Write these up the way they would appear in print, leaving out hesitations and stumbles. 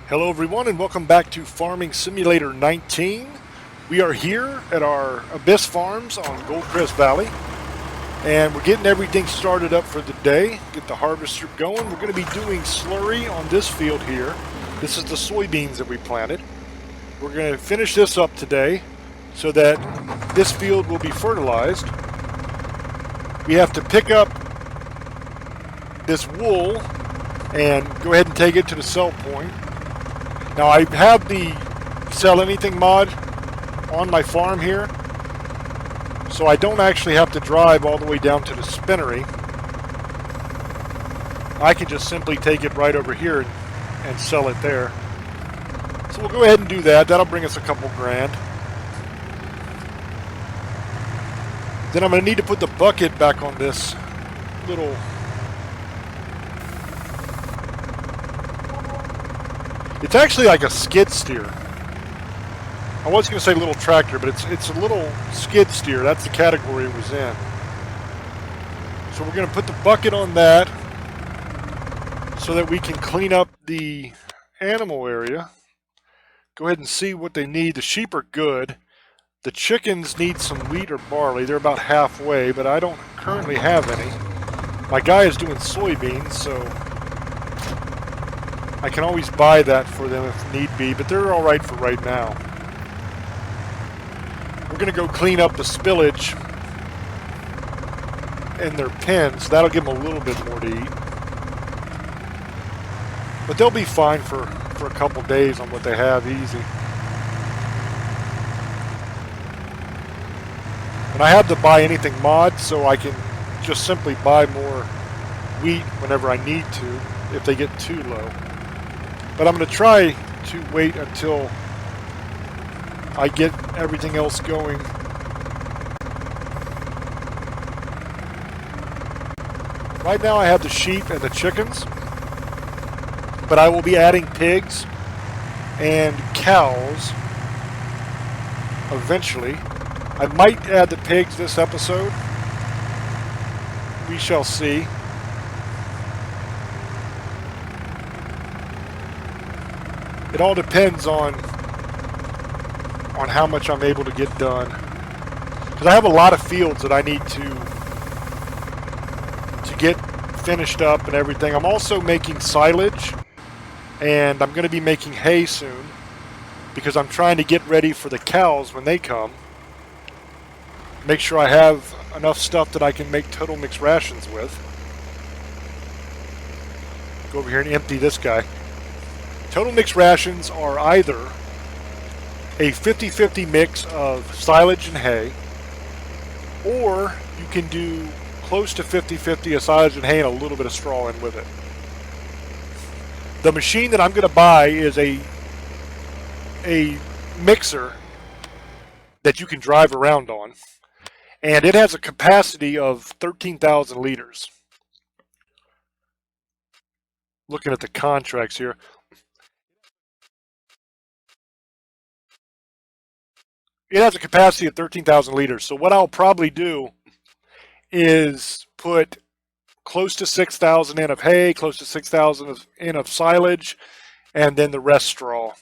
Hello everyone and welcome back to Farming Simulator 19. We are here at our Abyss Farms on Goldcrest Valley and we're getting everything started up for the day. Get the harvester going. We're going to be doing slurry on this field here. This is the soybeans that we planted. We're going to finish this up today so that this field will be fertilized. We have to pick up this wool and go ahead and take it to the sell point. Now I have the sell anything mod on my farm here, so I don't actually have to drive all the way down to the spinnery. I can just simply take it right over here and sell it there. So we'll go ahead and do that. That'll bring us a couple grand. Then I'm going to need to put the bucket back on this little... It's actually like a skid steer. I was going to say little tractor, but it's a little skid steer. That's the category it was in. So we're going to put the bucket on that so that we can clean up the animal area. Go ahead and see what they need. The sheep are good. The chickens need some wheat or barley. They're about halfway, but I don't currently have any. My guy is doing soybeans, so I can always buy that for them if need be, but they're all right for right now. We're going to go clean up the spillage in their pens. That'll give them a little bit more to eat. But they'll be fine for a couple days on what they have, easy. And I have to buy anything mod, so I can just simply buy more wheat whenever I need to if they get too low. But I'm going to try to wait until I get everything else going. Right now I have the sheep and the chickens, but I will be adding pigs and cows eventually. I might add the pigs this episode. We shall see. It all depends on how much I'm able to get done. Because I have a lot of fields that I need to get finished up and everything. I'm also making silage, and I'm going to be making hay soon because I'm trying to get ready for the cows when they come. Make sure I have enough stuff that I can make total mixed rations with. Go over here and empty this guy. Total mixed rations are either a 50-50 mix of silage and hay, or you can do close to 50-50 of silage and hay and a little bit of straw in with it. The machine that I'm going to buy is a mixer that you can drive around on, and it has a capacity of 13,000 liters. Looking at the contracts here. It has a capacity of 13,000 liters. So what I'll probably do is put close to 6,000 in of hay, close to 6,000 in of silage, and then the rest straw.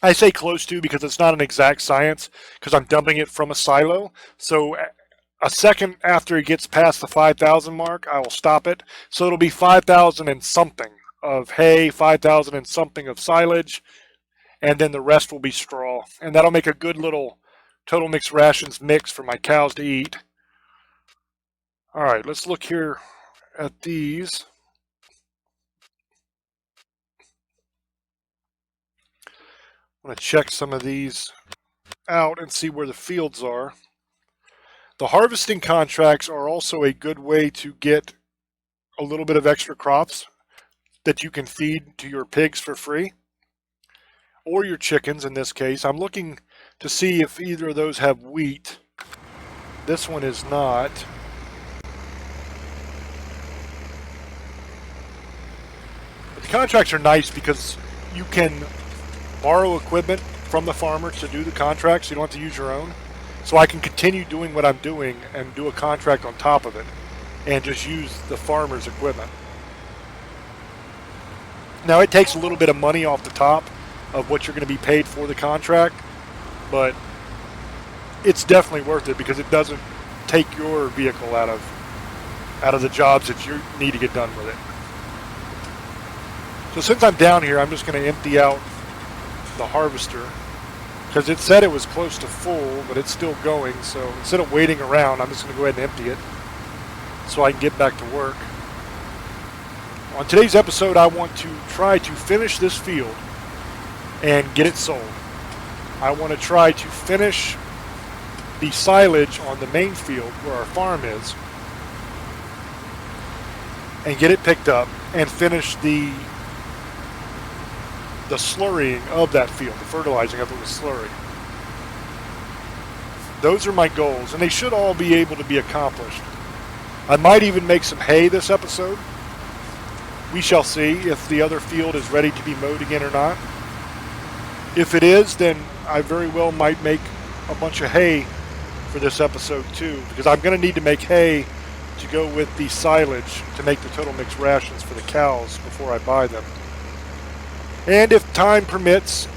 I say close to because it's not an exact science because I'm dumping it from a silo. So a second after it gets past the 5,000 mark, I will stop it. So it'll be 5,000 and something of hay, 5,000 and something of silage, and then the rest will be straw. And that'll make a good little total mixed rations mix for my cows to eat. Alright, let's look here at these. I'm going to check some of these out and see where the fields are. The harvesting contracts are also a good way to get a little bit of extra crops that you can feed to your pigs for free. Or your chickens in this case. I'm looking to see if either of those have wheat. This one is not. But the contracts are nice because you can borrow equipment from the farmer to do the contracts. You don't have to use your own. So I can continue doing what I'm doing and do a contract on top of it and just use the farmer's equipment. Now it takes a little bit of money off the top of what you're going to be paid for the contract, but it's definitely worth it because it doesn't take your vehicle out of the jobs that you need to get done with it. So since I'm down here, I'm just going to empty out the harvester because it said it was close to full, but it's still going. So instead of waiting around, I'm just going to go ahead and empty it so I can get back to work. On today's episode, I want to try to finish this field and get it sold. I want to try to finish the silage on the main field where our farm is and get it picked up and finish the slurrying of that field, the fertilizing of it with slurry. Those are my goals, and they should all be able to be accomplished. I might even make some hay this episode. We shall see if the other field is ready to be mowed again or not. If it is, then I very well might make a bunch of hay for this episode too, because I'm going to need to make hay to go with the silage to make the total mix rations for the cows before I buy them. And if time permits,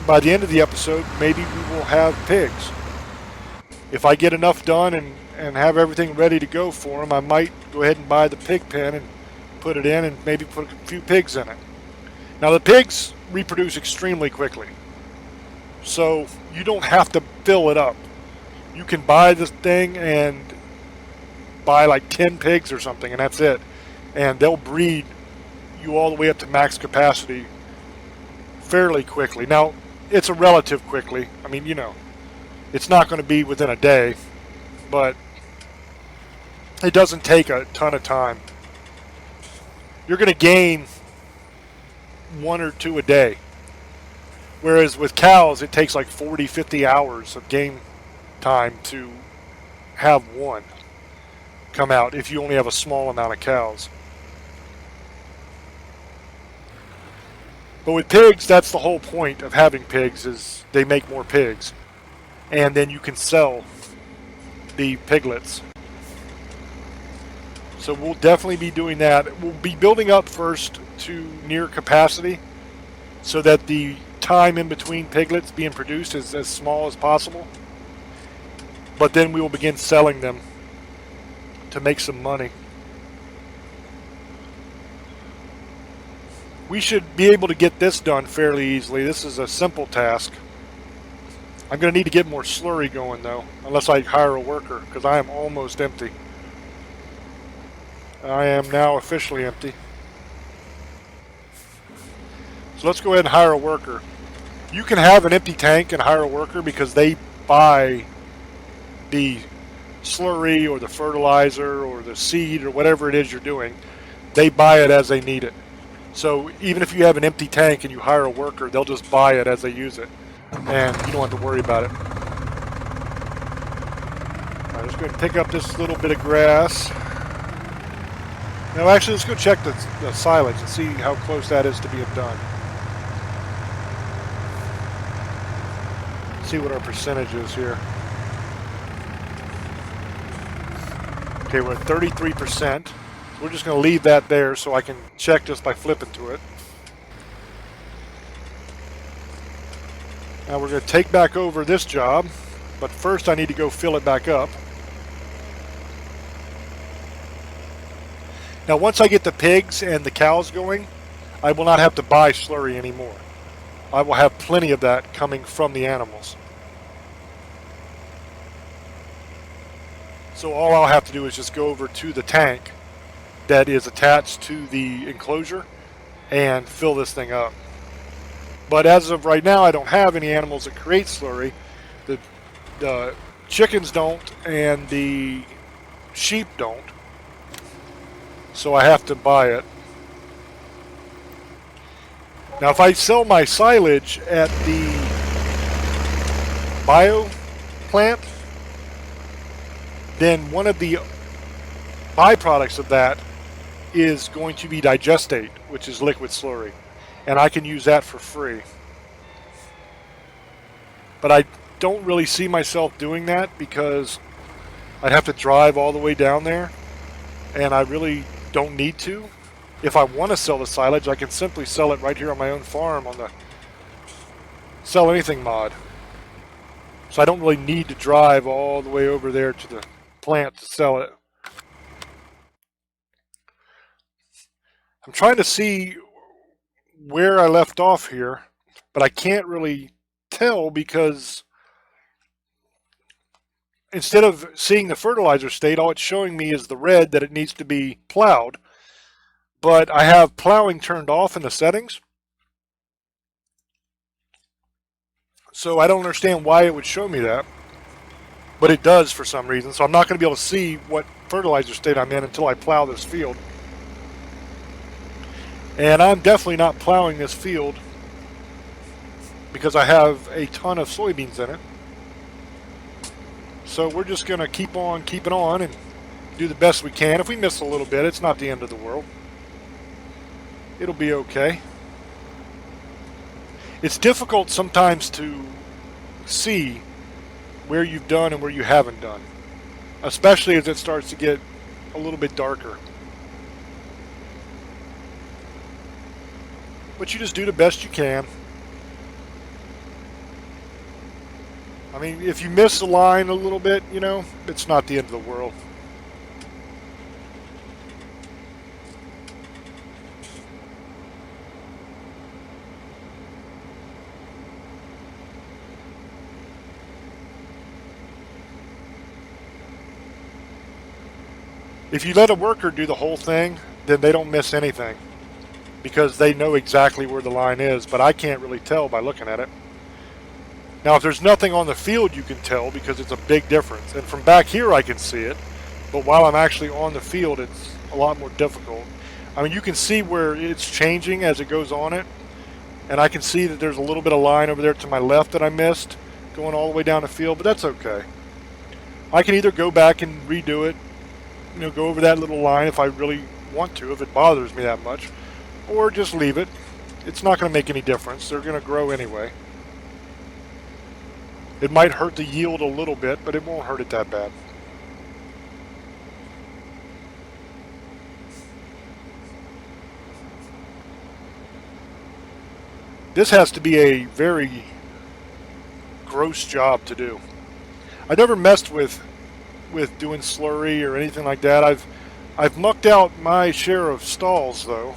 by the end of the episode, maybe we will have pigs. If I get enough done and have everything ready to go for them, I might go ahead and buy the pig pen and put it in and maybe put a few pigs in it. Now the pigs reproduce extremely quickly, so you don't have to fill it up. You can buy this thing and buy like 10 pigs or something, and that's it. And they'll breed you all the way up to max capacity fairly quickly. Now, it's a relative quickly. I mean, it's not going to be within a day, but it doesn't take a ton of time. You're going to gain 1 or 2 a day. Whereas with cows, it takes like 40, 50 hours of game time to have one come out if you only have a small amount of cows. But with pigs, that's the whole point of having pigs, is they make more pigs. And then you can sell the piglets. So we'll definitely be doing that. We'll be building up first to near capacity so that the time in between piglets being produced is as small as possible. But then we will begin selling them to make some money. We should be able to get this done fairly easily. This is a simple task. I'm going to need to get more slurry going though, unless I hire a worker, because I am almost empty. I am now officially empty. So let's go ahead and hire a worker. You can have an empty tank and hire a worker because they buy the slurry or the fertilizer or the seed or whatever it is you're doing. They buy it as they need it. So even if you have an empty tank and you hire a worker, they'll just buy it as they use it. And you don't have to worry about it. I'm just going to pick up this little bit of grass. Now actually, let's go check the silage and see how close that is to being done. See what our percentage is here. Okay, we're at 33%. We're just going to leave that there so I can check just by flipping to it. Now we're going to take back over this job, but first I need to go fill it back up. Now once I get the pigs and the cows going, I will not have to buy slurry anymore. I will have plenty of that coming from the animals. So all I'll have to do is just go over to the tank that is attached to the enclosure and fill this thing up. But as of right now, I don't have any animals that create slurry. The chickens don't and the sheep don't. So I have to buy it. Now if I sell my silage at the bio plant, then one of the byproducts of that is going to be digestate, which is liquid slurry, and I can use that for free. But I don't really see myself doing that because I'd have to drive all the way down there, and I really don't need to. if I want to sell the silage, I can simply sell it right here on my own farm on the Sell Anything mod. So I don't really need to drive all the way over there to the plant to sell it. I'm trying to see where I left off here, but I can't really tell because instead of seeing the fertilizer state, all it's showing me is the red that it needs to be plowed. But I have plowing turned off in the settings. So I don't understand why it would show me that. But it does for some reason. So I'm not going to be able to see what fertilizer state I'm in until I plow this field. And I'm definitely not plowing this field because I have a ton of soybeans in it. So we're just going to keep on keeping on and do the best we can. If we miss a little bit, it's not the end of the world. It'll be okay. It's difficult sometimes to see where you've done and where you haven't done, especially as it starts to get a little bit darker. But you just do the best you can. I mean, if you miss the line a little bit, you know, it's not the end of the world. If you let a worker do the whole thing, then they don't miss anything because they know exactly where the line is, but I can't really tell by looking at it. Now, if there's nothing on the field, you can tell because it's a big difference. And from back here, I can see it, but while I'm actually on the field, it's a lot more difficult. I mean, you can see where it's changing as it goes on it, and I can see that there's a little bit of line over there to my left that I missed going all the way down the field, but that's okay. I can either go back and redo it, you know, go over that little line if I really want to, if it bothers me that much, or just leave it. It's not going to make any difference. They're going to grow anyway. It might hurt the yield a little bit, but it won't hurt it that bad. This has to be a very gross job to do. I never messed with doing slurry or anything like that. I've mucked out my share of stalls though,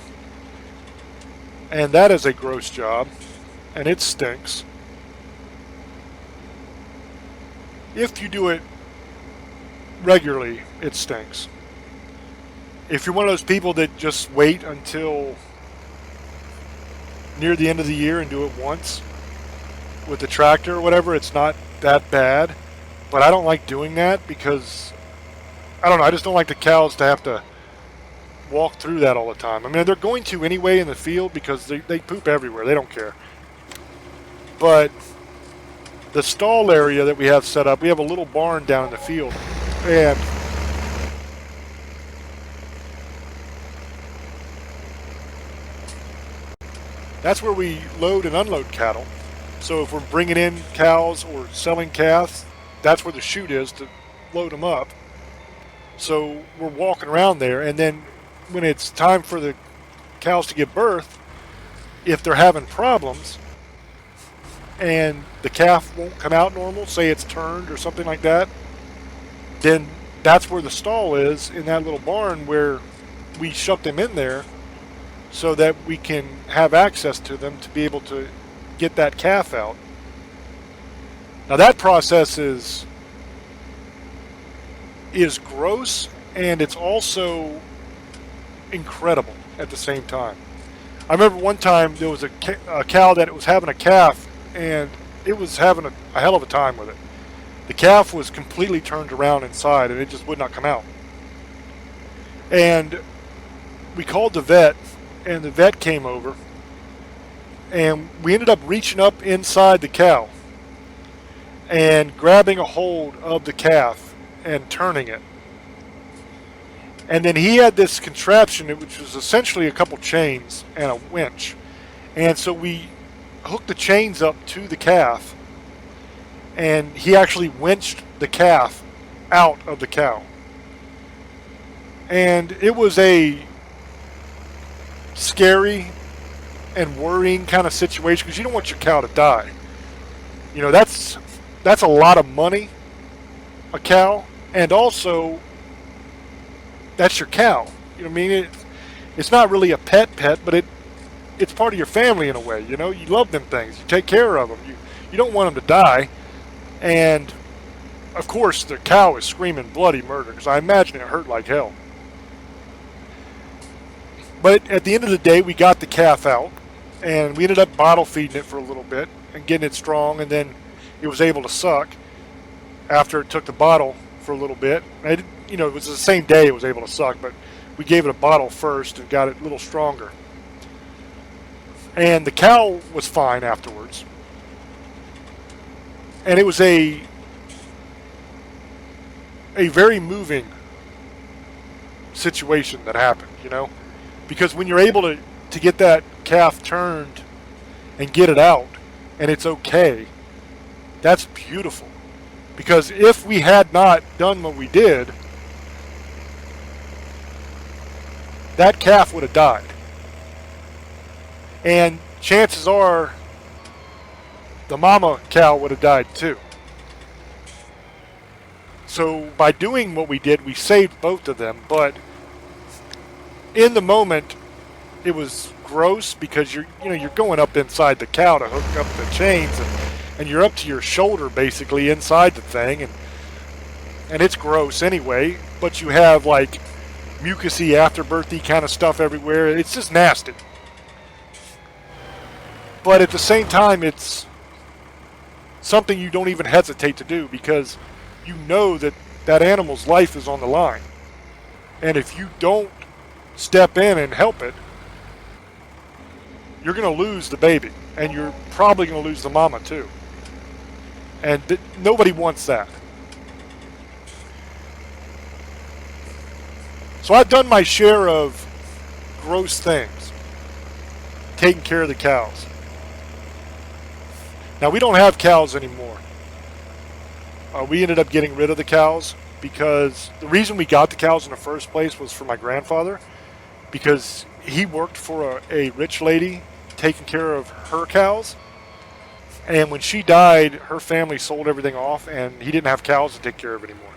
and that is a gross job, and it stinks. If you do it regularly, it stinks. If you're one of those people that just wait until near the end of the year and do it once with the tractor or whatever, it's not that bad. But I don't like doing that because, I don't know, I just don't like the cows to have to walk through that all the time. I mean, they're going to anyway in the field because they poop everywhere. They don't care. But the stall area that we have set up, we have a little barn down in the field. And that's where we load and unload cattle. So if we're bringing in cows or selling calves, that's where the chute is to load them up. So we're walking around there, and then when it's time for the cows to give birth, if they're having problems and the calf won't come out normal, say it's turned or something like that, then that's where the stall is in that little barn where we shut them in there so that we can have access to them to be able to get that calf out. Now that process is gross, and it's also incredible at the same time. I remember one time there was a cow that was having a calf, and it was having a hell of a time with it. The calf was completely turned around inside, and it just would not come out. And we called the vet, and the vet came over, and we ended up reaching up inside the cow and grabbing a hold of the calf and turning it. And then he had this contraption, which was essentially a couple chains and a winch. And so we hooked the chains up to the calf, and he actually winched the calf out of the cow. And it was a scary and worrying kind of situation because you don't want your cow to die. You know, that's a lot of money, a cow, and also that's your cow. You know what I mean? It's not really a pet, but it's part of your family in a way. You know, you love them things, you take care of them, you don't want them to die, and of course the cow is screaming bloody murder because I imagine it hurt like hell. But at the end of the day, we got the calf out, and we ended up bottle feeding it for a little bit and getting it strong, and then it was able to suck after it took the bottle for a little bit. You know, it was the same day it was able to suck, but we gave it a bottle first and got it a little stronger. And the cow was fine afterwards. And it was a very moving situation that happened, you know? Because when you're able to get that calf turned and get it out, and it's okay, that's beautiful. Because if we had not done what we did, that calf would have died. And chances are the mama cow would have died too. So by doing what we did, we saved both of them, but in the moment it was gross because you're going up inside the cow to hook up the chains, and you're up to your shoulder basically inside the thing, and it's gross anyway, but you have like mucusy afterbirthy kind of stuff everywhere. It's just nasty. But at the same time, it's something you don't even hesitate to do because you know that that animal's life is on the line. And if you don't step in and help it, you're going to lose the baby. And you're probably going to lose the mama too. And nobody wants that. So I've done my share of gross things, taking care of the cows. Now, we don't have cows anymore. We ended up getting rid of the cows because the reason we got the cows in the first place was for my grandfather, because he worked for a rich lady taking care of her cows. And when she died, her family sold everything off, and he didn't have cows to take care of anymore.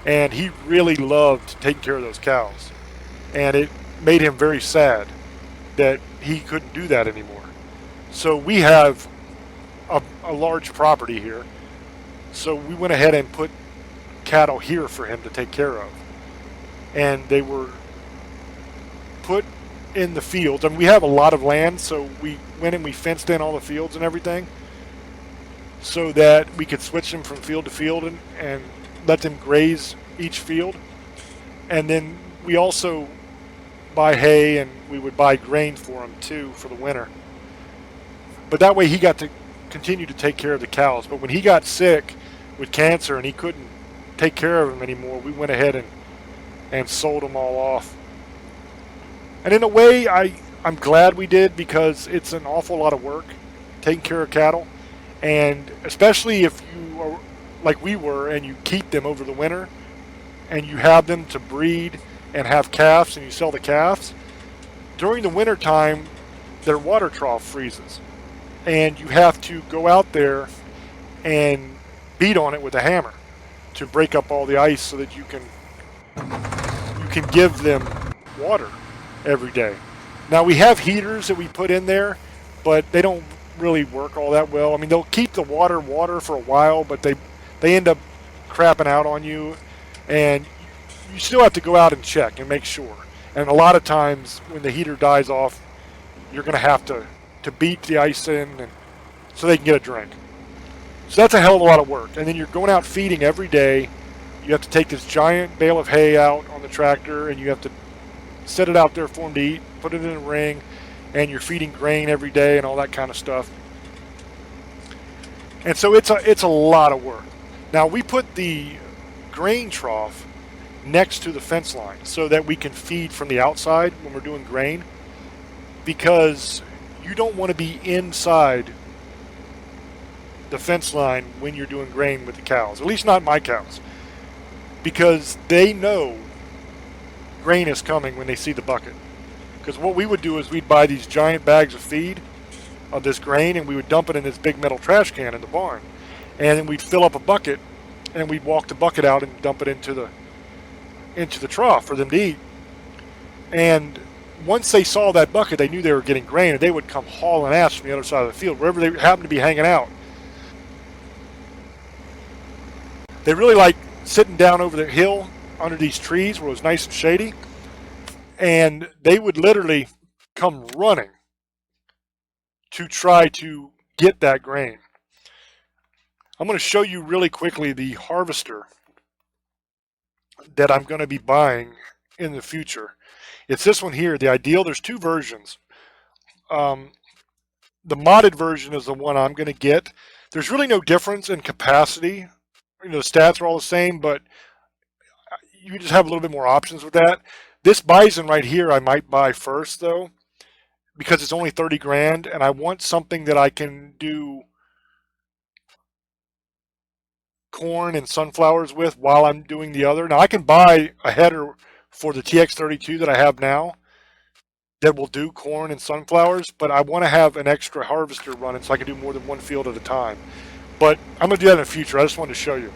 And he really loved taking care of those cows. And it made him very sad that he couldn't do that anymore. So we have a large property here. So we went ahead and put cattle here for him to take care of. And they were put in the fields. And we have a lot of land, so we went and we fenced in all the fields and everything so that we could switch them from field to field and let them graze each field. And then we also buy hay, and we would buy grain for him too for the winter. But that way he got to continue to take care of the cows. But when he got sick with cancer and he couldn't take care of them anymore, we went ahead and sold them all off. And in a way, I'm glad we did, because it's an awful lot of work taking care of cattle. And especially if you are like we were and you keep them over the winter and you have them to breed and have calves and you sell the calves, during the winter time their water trough freezes. And you have to go out there and beat on it with a hammer to break up all the ice so that you can give them water every day. Now we have heaters that we put in there, but they don't really work all that well. I mean, they'll keep the water for a while, but they end up crapping out on you, and you still have to go out and check and make sure. And a lot of times when the heater dies off, you're going to have to beat the ice in so they can get a drink. So that's a hell of a lot of work. And then you're going out feeding every day. You have to take this giant bale of hay out on the tractor, and you have to set it out there for them to eat, put it in a ring, and you're feeding grain every day and all that kind of stuff. And so it's a lot of work. Now we put the grain trough next to the fence line so that we can feed from the outside when we're doing grain, because you don't want to be inside the fence line when you're doing grain with the cows, at least not my cows, because they know grain is coming when they see the bucket. Because what we would do is we'd buy these giant bags of feed of this grain, and we would dump it in this big metal trash can in the barn. And then we'd fill up a bucket, and we'd walk the bucket out and dump it into the trough for them to eat. And once they saw that bucket, they knew they were getting grain, and they would come hauling ass from the other side of the field, wherever they happened to be hanging out. They really liked sitting down over the hill under these trees where it was nice and shady, and they would literally come running to try to get that grain. I'm going to show you really quickly the harvester that I'm going to be buying in the future. It's this one here, the Ideal. There's two versions. The modded version is the one I'm going to get. There's really no difference in capacity. You know, the stats are all the same, but you just have a little bit more options with that. This Bison right here I might buy first, though, because it's only 30 grand, and I want something that I can do corn and sunflowers with while I'm doing the other. Now, I can buy a header for the TX32 that I have now that will do corn and sunflowers, but I want to have an extra harvester running so I can do more than one field at a time. But I'm going to do that in the future. I just wanted to show you.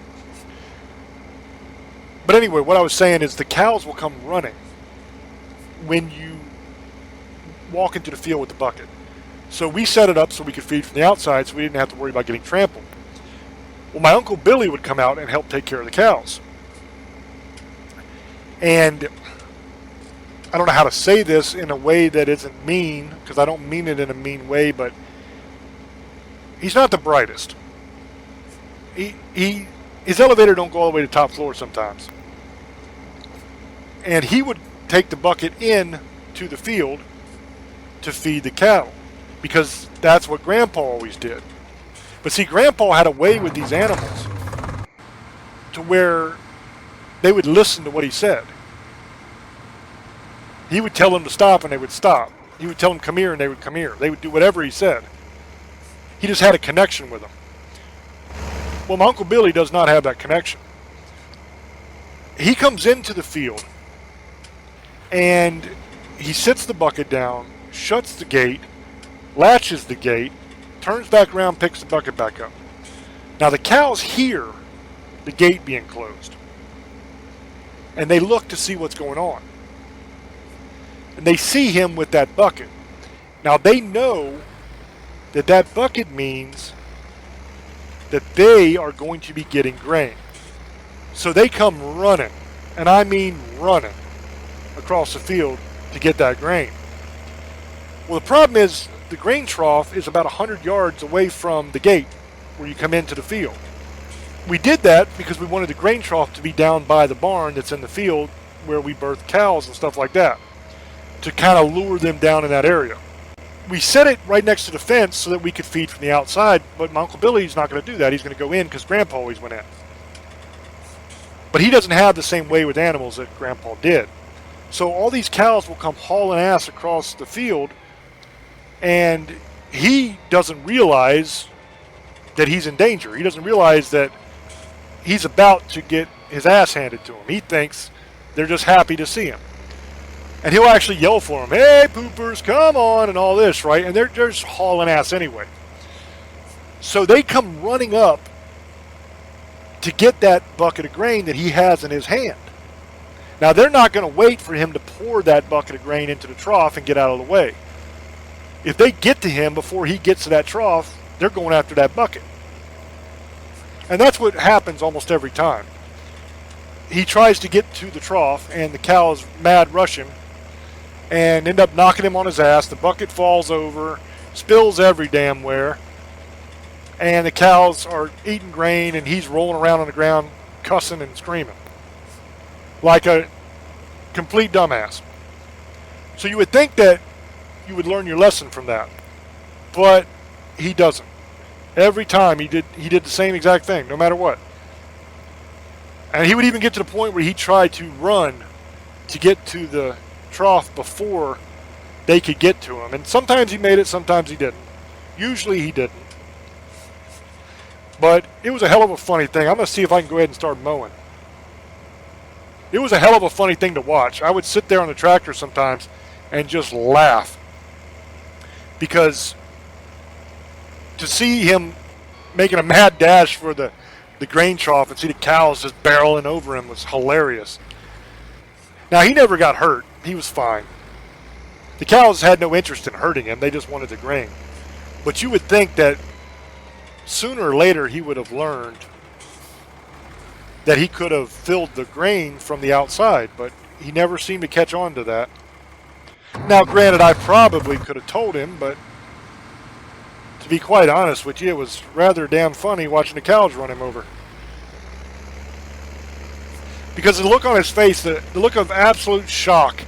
But anyway, what I was saying is the cows will come running when you walk into the field with the bucket. So we set it up so we could feed from the outside so we didn't have to worry about getting trampled. Well, my Uncle Billy would come out and help take care of the cows. And I don't know how to say this in a way that isn't mean, because I don't mean it in a mean way, but he's not the brightest. His elevator don't go all the way to the top floor sometimes. And he would take the bucket in to the field to feed the cattle, because that's what Grandpa always did. But see, Grandpa had a way with these animals to where they would listen to what he said. He would tell them to stop and they would stop. He would tell them come here and they would come here. They would do whatever he said. He just had a connection with them. Well, my Uncle Billy does not have that connection. He comes into the field and he sits the bucket down, shuts the gate, latches the gate, turns back around, picks the bucket back up. Now the cows hear the gate being closed, and they look to see what's going on. And they see him with that bucket. Now they know that that bucket means that they are going to be getting grain. So they come running, and I mean running, across the field to get that grain. Well, the problem is the grain trough is about 100 yards away from the gate where you come into the field. We did that because we wanted the grain trough to be down by the barn that's in the field where we birth cows and stuff like that, to kind of lure them down in that area. We set it right next to the fence so that we could feed from the outside, but my Uncle Billy's not going to do that. He's going to go in because Grandpa always went in. But he doesn't have the same way with animals that Grandpa did. So all these cows will come hauling ass across the field, and he doesn't realize that he's in danger. He doesn't realize that he's about to get his ass handed to him. He thinks they're just happy to see him. And he'll actually yell for them, "Hey, poopers, come on," and all this, right? And they're just hauling ass anyway. So they come running up to get that bucket of grain that he has in his hand. Now, they're not going to wait for him to pour that bucket of grain into the trough and get out of the way. If they get to him before he gets to that trough, they're going after that bucket. And that's what happens almost every time. He tries to get to the trough, and the cows mad rush him and end up knocking him on his ass. The bucket falls over, spills every damn where, and the cows are eating grain, and he's rolling around on the ground cussing and screaming like a complete dumbass. So you would think that you would learn your lesson from that, but he doesn't. Every time he did the same exact thing, no matter what. And he would even get to the point where he tried to run to get to the trough before they could get to him. And sometimes he made it, sometimes he didn't. Usually he didn't. But it was a hell of a funny thing. I'm going to see if I can go ahead and start mowing. It was a hell of a funny thing to watch. I would sit there on the tractor sometimes and just laugh. Because to see him making a mad dash for the grain trough and see the cows just barreling over him was hilarious. Now, he never got hurt. He was fine. The cows had no interest in hurting him. They just wanted the grain. But you would think that sooner or later he would have learned that he could have filled the grain from the outside, but he never seemed to catch on to that. Now, granted, I probably could have told him, but to be quite honest with you, it was rather damn funny watching the cows run him over. Because the look on his face, the look of absolute shock,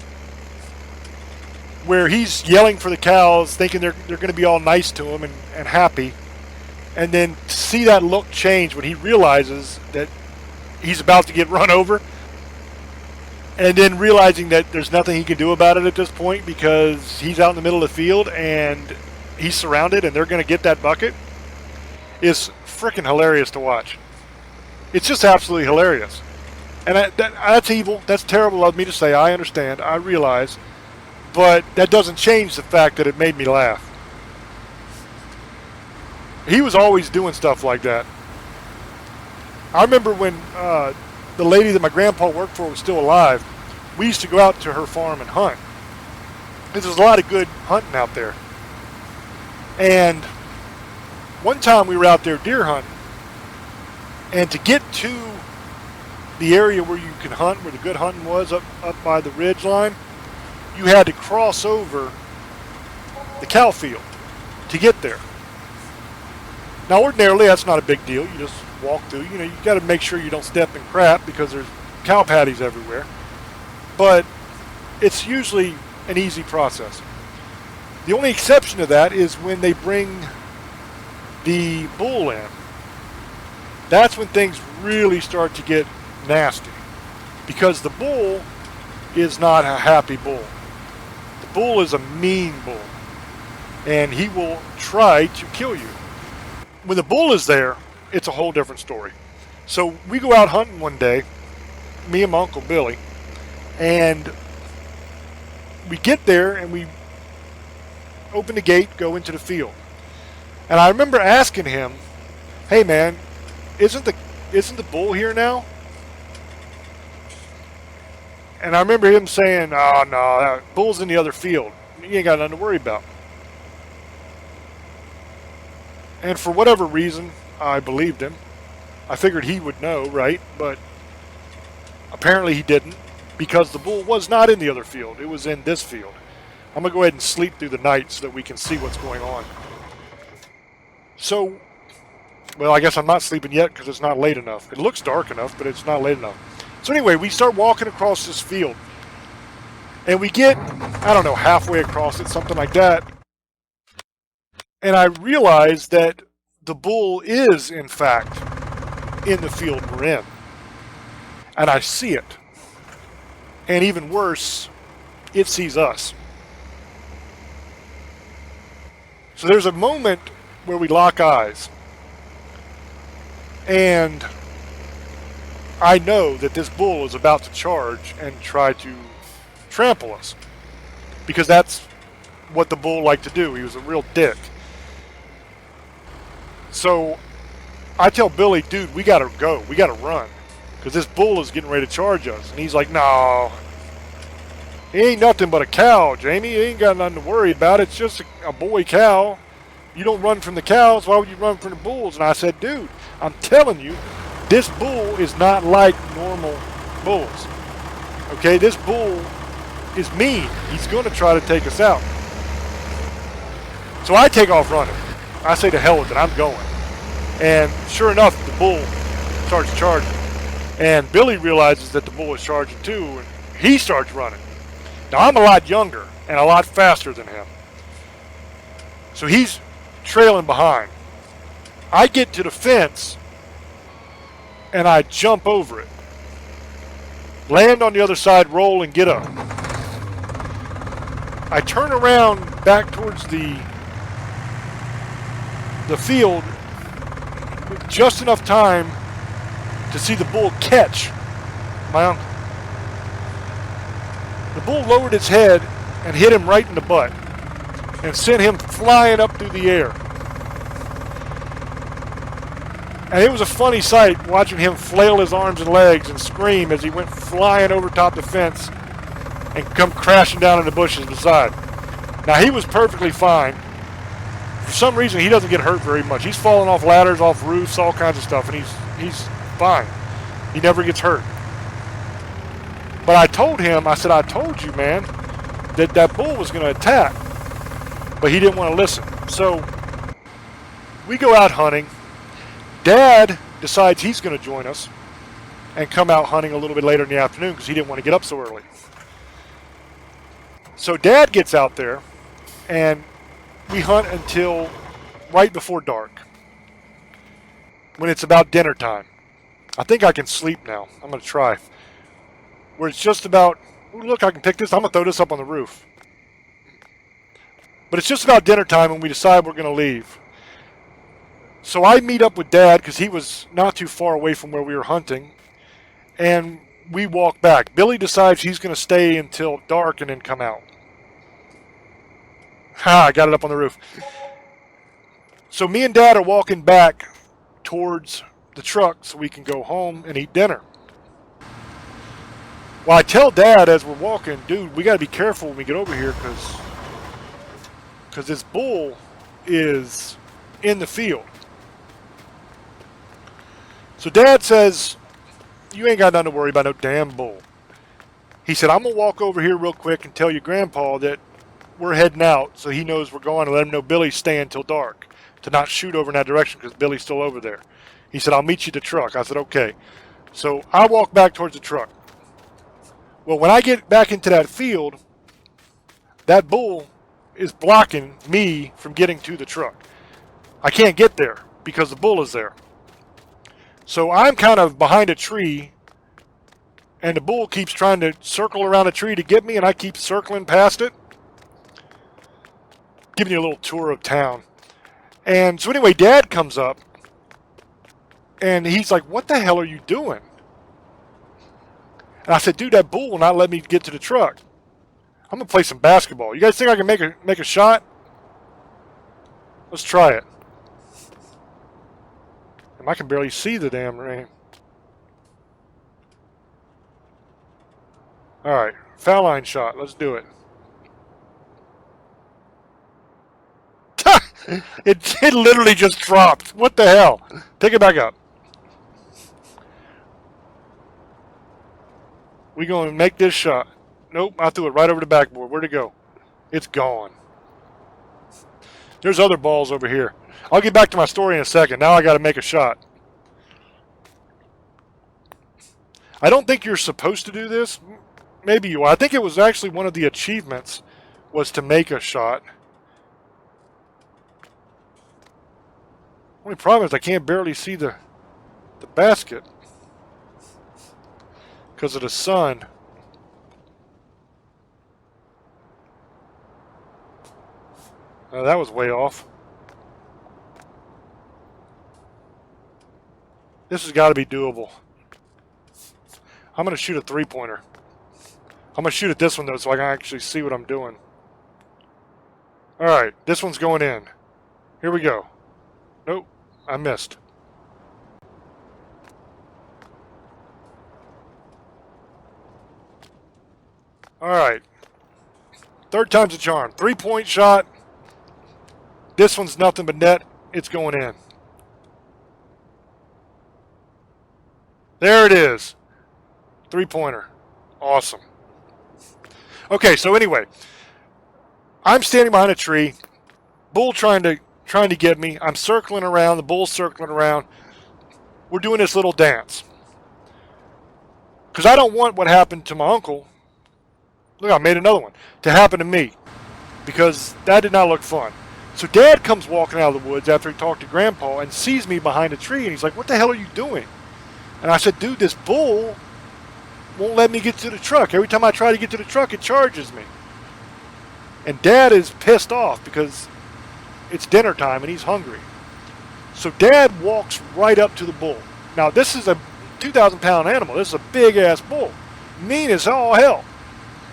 where he's yelling for the cows, thinking they're going to be all nice to him and happy, and then to see that look change when he realizes that he's about to get run over, and then realizing that there's nothing he can do about it at this point because he's out in the middle of the field and he's surrounded and they're going to get that bucket, is freaking hilarious to watch. It's just absolutely hilarious. And that's evil. That's terrible of me to say. I understand. I realize. But that doesn't change the fact that it made me laugh. He was always doing stuff like that. I remember when the lady that my grandpa worked for was still alive, we used to go out to her farm and hunt. There's a lot of good hunting out there. And one time we were out there deer hunting, and to get to the area where you can hunt, where the good hunting was, up by the ridge line, you had to cross over the cow field to get there. Now, ordinarily, that's not a big deal. You just walk through. You know, you got to make sure you don't step in crap because there's cow patties everywhere. But it's usually an easy process. The only exception to that is when they bring the bull in. That's when things really start to get nasty, because the bull is not a happy bull. The bull is a mean bull, and he will try to kill you. When the bull is there, it's a whole different story. So we go out hunting one day, me and my Uncle Billy, and we get there and we open the gate, go into the field. And I remember asking him, "Hey man, isn't the bull here now?" And I remember him saying, "Oh no, that bull's in the other field. You ain't got nothing to worry about." And for whatever reason, I believed him. I figured he would know, right? But apparently he didn't, because the bull was not in the other field. It was in this field. I'm going to go ahead and sleep through the night so that we can see what's going on. So, well, I guess I'm not sleeping yet because it's not late enough. It looks dark enough, but it's not late enough. So anyway, we start walking across this field. And we get, I don't know, halfway across it, something like that. And I realize that the bull is, in fact, in the field we're in. And I see it. And even worse, it sees us. So there's a moment where we lock eyes. And I know that this bull is about to charge and try to trample us. Because that's what the bull liked to do. He was a real dick. So I tell Billy, "Dude, we gotta go. We gotta run. Because this bull is getting ready to charge us." And he's like, "No. He ain't nothing but a cow, Jamie. He ain't got nothing to worry about. It's just a boy cow. You don't run from the cows. Why would you run from the bulls?" And I said, "Dude, I'm telling you, this bull is not like normal bulls. Okay, this bull is mean. He's going to try to take us out." So I take off running. I say, "To hell with it, I'm going." And sure enough, the bull starts charging. And Billy realizes that the bull is charging too, and he starts running. Now, I'm a lot younger and a lot faster than him. So he's trailing behind. I get to the fence, and I jump over it. Land on the other side, roll, and get up. I turn around back towards the field with just enough time to see the bull catch my uncle. The bull lowered its head and hit him right in the butt and sent him flying up through the air. And it was a funny sight watching him flail his arms and legs and scream as he went flying over top the fence and come crashing down in the bushes beside. Now, he was perfectly fine. For some reason, he doesn't get hurt very much. He's falling off ladders, off roofs, all kinds of stuff, and he's fine. He never gets hurt. But I told him, I said, I told you, man, that bull was going to attack. But he didn't want to listen. So we go out hunting. Dad decides he's going to join us and come out hunting a little bit later in the afternoon because he didn't want to get up so early. So Dad gets out there, and we hunt until right before dark, when it's about dinner time. I think I can sleep now. I'm going to try. Where it's just about, ooh, look, I can pick this. I'm going to throw this up on the roof. But it's just about dinner time when we decide we're going to leave. So I meet up with Dad because he was not too far away from where we were hunting, and we walk back. Billy decides he's going to stay until dark and then come out. Ha, I got it up on the roof. So me and Dad are walking back towards the truck so we can go home and eat dinner. Well, I tell Dad as we're walking, dude, we got to be careful when we get over here because this bull is in the field. So Dad says, you ain't got nothing to worry about, no damn bull. He said, I'm going to walk over here real quick and tell your grandpa that we're heading out so he knows we're going, and let him know Billy's staying till dark to not shoot over in that direction because Billy's still over there. He said, I'll meet you at the truck. I said, okay. So I walk back towards the truck. Well, when I get back into that field, that bull is blocking me from getting to the truck. I can't get there because the bull is there. So I'm kind of behind a tree, and the bull keeps trying to circle around a tree to get me, and I keep circling past it. Giving you a little tour of town. And so anyway, Dad comes up, and he's like, what the hell are you doing? And I said, dude, that bull will not let me get to the truck. I'm going to play some basketball. You guys think I can make a shot? Let's try it. And I can barely see the damn rain. All right, foul line shot. Let's do it. It literally just dropped. What the hell? Take it back up. We going to make this shot. Nope, I threw it right over the backboard. Where'd it go? It's gone. There's other balls over here. I'll get back to my story in a second. Now I got to make a shot. I don't think you're supposed to do this. Maybe you are. I think it was actually one of the achievements was to make a shot. Only problem is I can't barely see the basket because of the sun. That was way off. This has got to be doable. I'm going to shoot a three-pointer. I'm going to shoot at this one, though, so I can actually see what I'm doing. All right, this one's going in. Here we go. Nope, I missed. All right. Third time's a charm. Three-point shot. This one's nothing but net. It's going in. There it is. Three-pointer. Awesome. Okay, so anyway, I'm standing behind a tree. Bull trying to get me. I'm circling around. The bull's circling around. We're doing this little dance. Because I don't want what happened to my uncle. Look, I made another one. To happen to me. Because that did not look fun. So Dad comes walking out of the woods after he talked to Grandpa and sees me behind a tree. And he's like, what the hell are you doing? And I said, dude, this bull won't let me get to the truck. Every time I try to get to the truck, it charges me. And Dad is pissed off because it's dinner time and he's hungry. So Dad walks right up to the bull. Now, this is a 2,000-pound animal. This is a big-ass bull. Mean as all hell.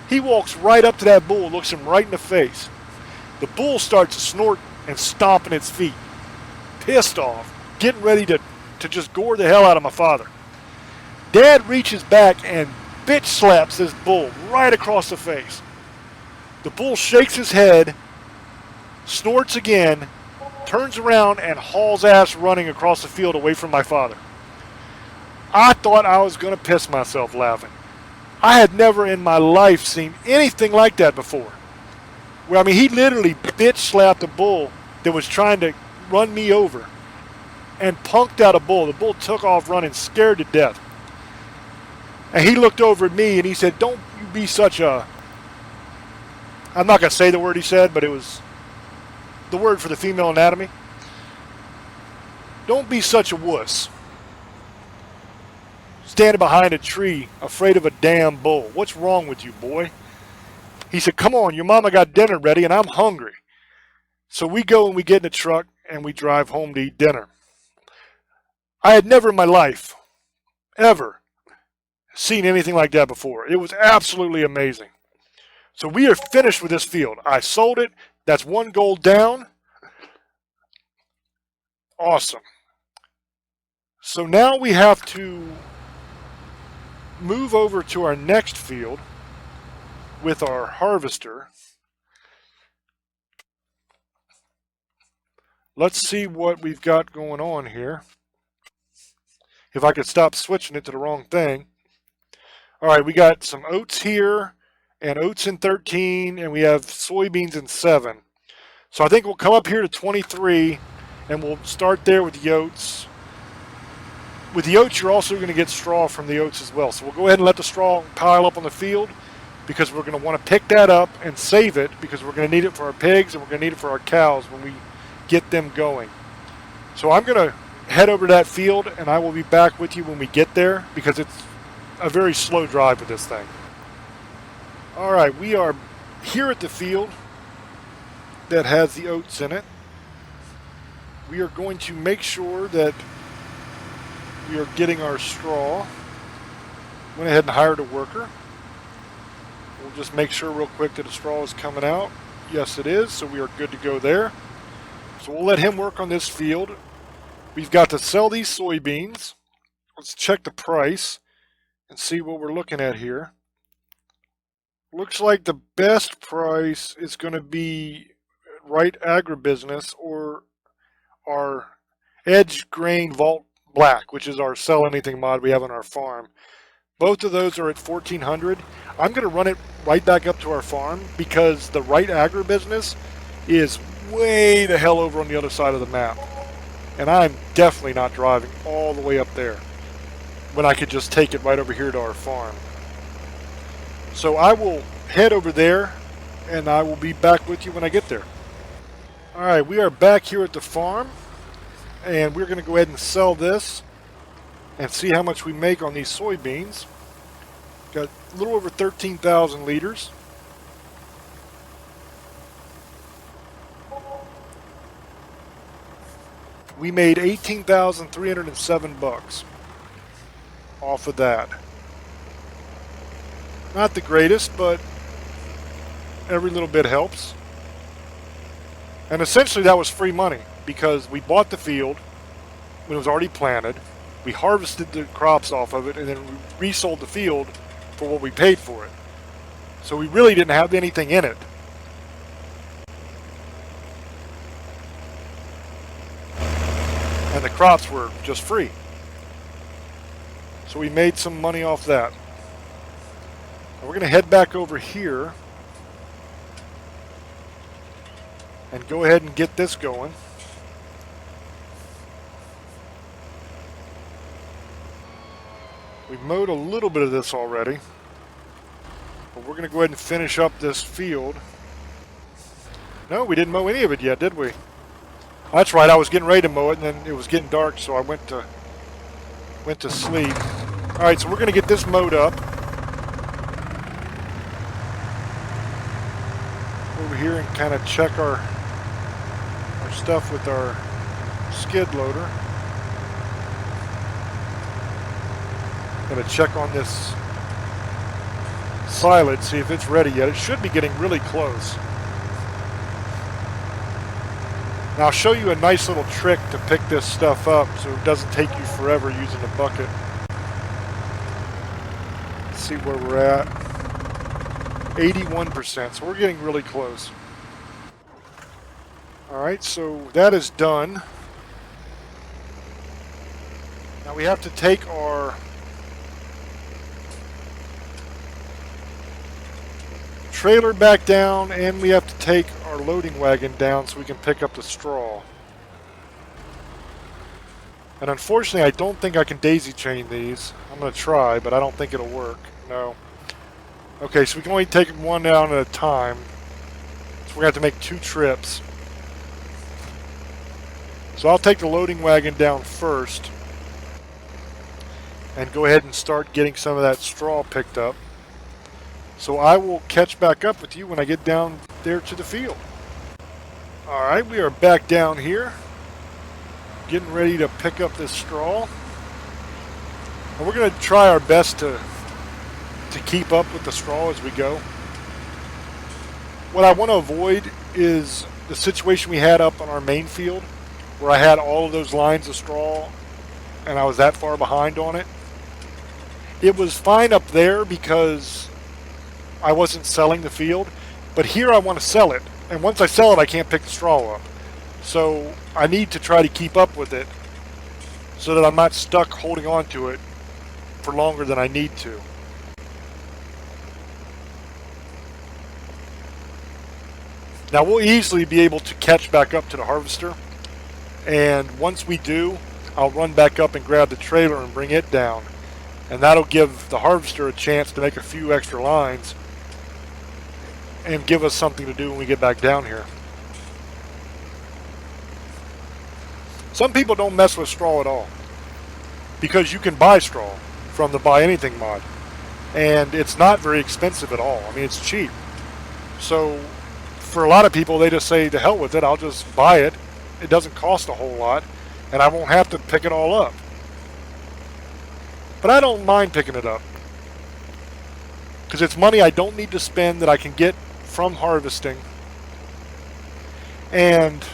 He walks right up to that bull, looks him right in the face. The bull starts to snort and stomping its feet, pissed off, getting ready to just gore the hell out of my father. Dad reaches back and bitch slaps this bull right across the face. The bull shakes his head, snorts again, turns around and hauls ass running across the field away from my father. I thought I was going to piss myself laughing. I had never in my life seen anything like that before. Well, I mean, he literally bitch slapped a bull that was trying to run me over and punked out a bull. The bull took off running, scared to death. And he looked over at me and he said, "Don't you be such a..." I'm not going to say the word he said, but it was the word for the female anatomy. "Don't be such a wuss. Standing behind a tree, afraid of a damn bull. What's wrong with you, boy?" He said, "Come on, your mama got dinner ready and I'm hungry." So we go and we get in the truck and we drive home to eat dinner. I had never in my life, ever, seen anything like that before. It was absolutely amazing. So we are finished with this field. I sold it. That's one goal down. Awesome. So now we have to move over to our next field with our harvester. Let's see what we've got going on here. If I could stop switching it to the wrong thing. All right, we got some oats here and oats in 13, and we have soybeans in 7. So I think we'll come up here to 23 and we'll start there with the oats. With the oats, you're also going to get straw from the oats as well. So we'll go ahead and let the straw pile up on the field because we're going to want to pick that up and save it because we're going to need it for our pigs and we're going to need it for our cows when we get them going. So I'm going to head over to that field and I will be back with you when we get there because it's a very slow drive with this thing. All right, we are here at the field that has the oats in it. We are going to make sure that we are getting our straw. Went ahead and hired a worker. We'll just make sure real quick that the straw is coming out. Yes, it is, so we are good to go there. So we'll let him work on this field. We've got to sell these soybeans. Let's check the price and see what we're looking at here. Looks like the best price is going to be Right Agribusiness or our Edge Grain Vault Black, which is our sell anything mod we have on our farm. Both of those are at $1,400. I'm going to run it right back up to our farm because the Right Agribusiness is way the hell over on the other side of the map. And I'm definitely not driving all the way up there when I could just take it right over here to our farm. So I will head over there and I will be back with you when I get there. Alright, we are back here at the farm and we're going to go ahead and sell this and see how much we make on these soybeans. Got a little over 13,000 liters. We made 18,307 bucks off of that. Not the greatest, but every little bit helps. And essentially that was free money because we bought the field when it was already planted. We harvested the crops off of it and then we resold the field for what we paid for it. So we really didn't have anything in it. And the crops were just free. So we made some money off that. We're going to head back over here and go ahead and get this going. We've mowed a little bit of this already, but we're going to go ahead and finish up this field. No, we didn't mow any of it yet, did we? That's right, I was getting ready to mow it and then it was getting dark, so I went to sleep. Alright, so we're going to get this mowed up. Over here and kind of check our stuff with our skid loader. Going to check on this silage, see if it's ready yet. It should be getting really close. Now I'll show you a nice little trick to pick this stuff up so it doesn't take you forever using a bucket. Let's see where we're at. 81%, so we're getting really close. Alright, so that is done. Now we have to take our trailer back down, and we have to take our loading wagon down so we can pick up the straw. And unfortunately, I don't think I can daisy chain these. I'm going to try, but I don't think it'll work. No. Okay, so we can only take one down at a time. So we're going to have to make 2 trips. So I'll take the loading wagon down first and go ahead and start getting some of that straw picked up. So I will catch back up with you when I get down there to the field. Alright, we are back down here, getting ready to pick up this straw. And we're going to try our best to keep up with the straw as we go. What I want to avoid is the situation we had up on our main field, where I had all of those lines of straw and I was that far behind on it. It was fine up there because I wasn't selling the field, but here I want to sell it, and once I sell it I can't pick the straw up. So I need to try to keep up with it so that I'm not stuck holding on to it for longer than I need to. Now we'll easily be able to catch back up to the harvester, and once we do, I'll run back up and grab the trailer and bring it down, and that'll give the harvester a chance to make a few extra lines and give us something to do when we get back down here. Some people don't mess with straw at all because you can buy straw from the Buy Anything mod, and it's not very expensive at all. I mean, it's cheap. So for a lot of people, they just say, to hell with it, I'll just buy it. It doesn't cost a whole lot, and I won't have to pick it all up. But I don't mind picking it up, because it's money I don't need to spend that I can get from harvesting, and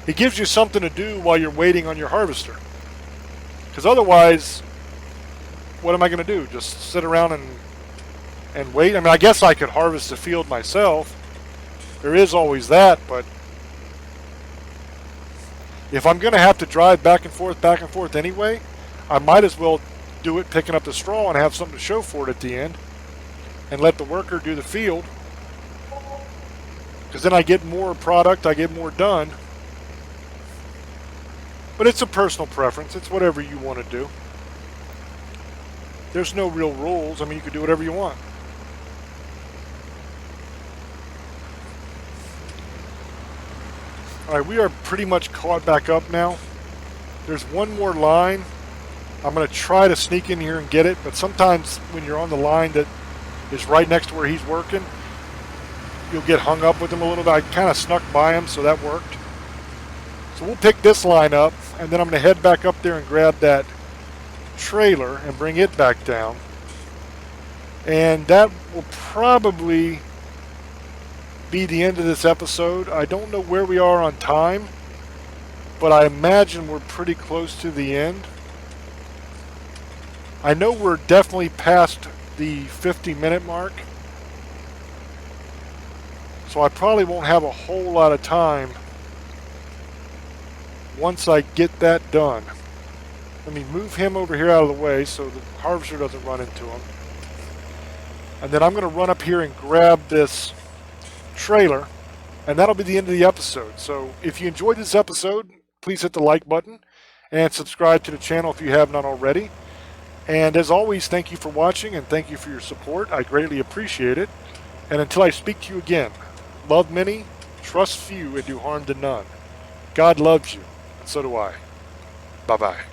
it gives you something to do while you're waiting on your harvester. Because otherwise, what am I going to do? Just sit around and wait? I mean, I guess I could harvest the field myself. There is always that, but if I'm going to have to drive back and forth anyway, I might as well do it picking up the straw and have something to show for it at the end, and let the worker do the field, because then I get more product, I get more done. But it's a personal preference. It's whatever you want to do. There's no real rules. I mean, you can do whatever you want. Alright, we are pretty much caught back up now. There's one more line. I'm going to try to sneak in here and get it, but sometimes when you're on the line that is right next to where he's working, you'll get hung up with him a little bit. I kind of snuck by him, so that worked. So we'll pick this line up, and then I'm going to head back up there and grab that trailer and bring it back down. And that will probably be the end of this episode. I don't know where we are on time, but I imagine we're pretty close to the end. I know we're definitely past the 50-minute mark, so I probably won't have a whole lot of time once I get that done. Let me move him over here out of the way so the harvester doesn't run into him. And then I'm going to run up here and grab this trailer, and that'll be the end of the episode. So if you enjoyed this episode, please hit the like button and subscribe to the channel if you have not already. And as always, thank you for watching and thank you for your support. I greatly appreciate it. And until I speak to you again, love many, trust few, and do harm to none. God loves you, and so do I. Bye-bye.